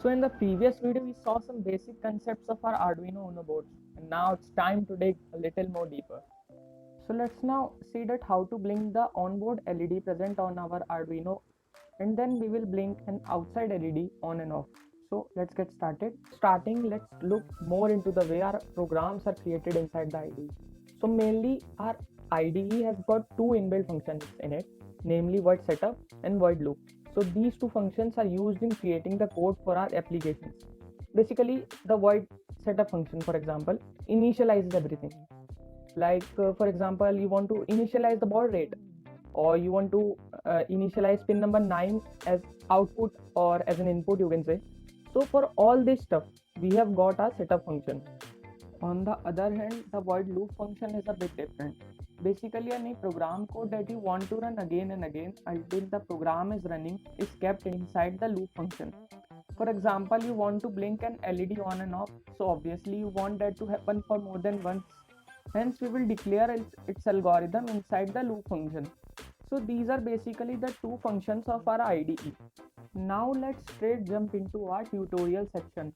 So in the previous video, we saw some basic concepts of our Arduino Uno boards, and now it's time to dig a little more deeper. So let's now see that how to blink the onboard LED present on our Arduino, and then we will blink an outside LED on and off. So let's get started. Starting, let's look more into the way our programs are created inside the IDE. So mainly our IDE has got two inbuilt functions in it, namely void setup and void loop. So these two functions are used in creating the code for our applications. Basically, the void setup function, for example, initializes everything. Like for example, you want to initialize the baud rate, or you want to initialize pin number 9 as output or as an input, you can say. So for all this stuff, we have got our setup function. On the other hand, the void loop function is a bit different. Basically, any program code that you want to run again and again until the program is running is kept inside the loop function. For example, you want to blink an LED on and off, so obviously you want that to happen for more than once. Hence, we will declare its algorithm inside the loop function. So these are basically the two functions of our IDE. Now let's straight jump into our tutorial section.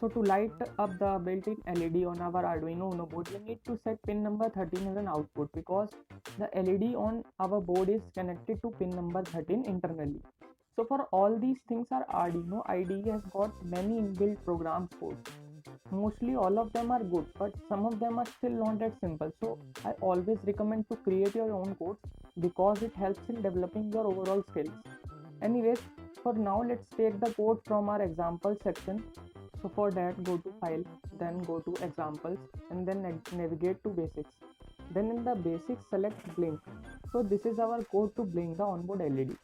So to light up the built-in LED on our Arduino Uno board, we need to set pin number 13 as an output because the LED on our board is connected to pin number 13 internally. So for all these things, our Arduino IDE has got many inbuilt programs code. Mostly all of them are good, but some of them are still not that simple. So I always recommend to create your own codes because it helps in developing your overall skills. Anyways, for now let's take the code from our example section. So for that, go to file, then go to examples, and then navigate to basics. Then in the basics, select blink. So this is our code to blink the onboard LED.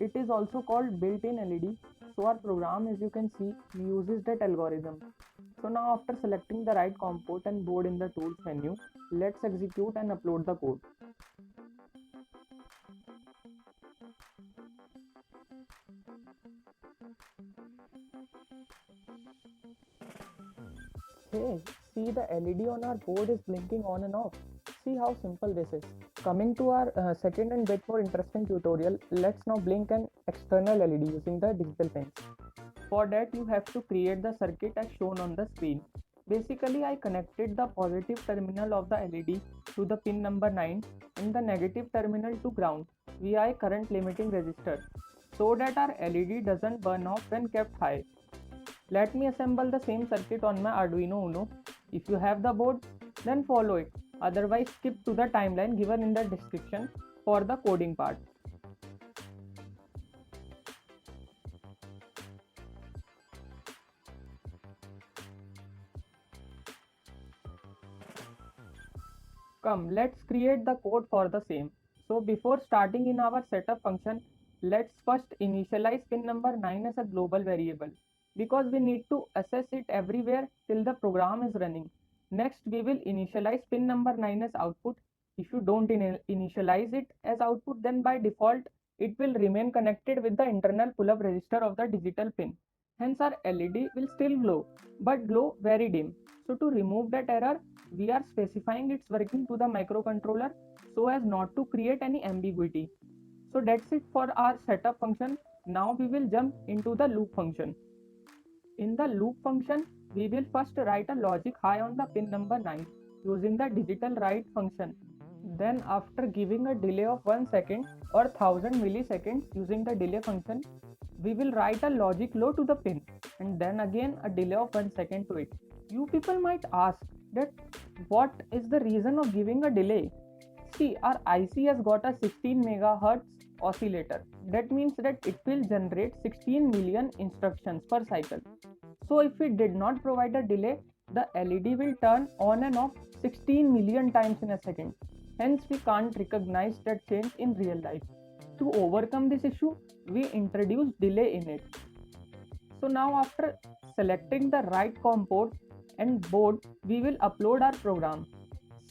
It is also called built-in LED. So our program, as you can see, uses that algorithm. So now after selecting the right COM port and board in the tools menu, let's execute and upload the code. Hey, see, the LED on our board is blinking on and off. See how simple this is. Coming to our second and bit more interesting tutorial, let's now blink an external LED using the digital pins. For that, you have to create the circuit as shown on the screen. Basically, I connected the positive terminal of the LED to the pin number 9 and the negative terminal to ground via a current limiting resistor so that our LED doesn't burn off when kept high. Let me assemble the same circuit on my Arduino Uno. If you have the board, then follow it. Otherwise, skip to the timeline given in the description for the coding part. Come, let's create the code for the same. So before starting in our setup function, let's first initialize pin number 9 as a global variable because we need to access it everywhere till the program is running. Next, we will initialize pin number 9 as output. If you don't initialize it as output, then by default, it will remain connected with the internal pull-up register of the digital pin. Hence, our LED will still glow, but glow very dim. So to remove that error, we are specifying its working to the microcontroller so as not to create any ambiguity. So that's it for our setup function. Now we will jump into the loop function. In the loop function, we will first write a logic high on the pin number 9 using the digital write function. Then after giving a delay of 1 second or 1000 milliseconds using the delay function, we will write a logic low to the pin and then again a delay of 1 second to it. You people might ask that what is the reason of giving a delay? See, our IC has got a 16 megahertz oscillator. That means that it will generate 16 million instructions per cycle. So if we did not provide a delay, the LED will turn on and off 16 million times in a second. Hence, we can't recognize that change in real life. To overcome this issue, we introduce delay in it. So now after selecting the right COM port and board, we will upload our program.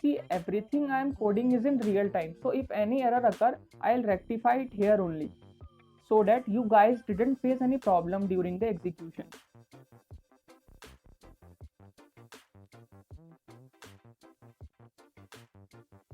See, everything I am coding is in real time. So if any error occur, I'll rectify it here only so that you guys didn't face any problem during the execution.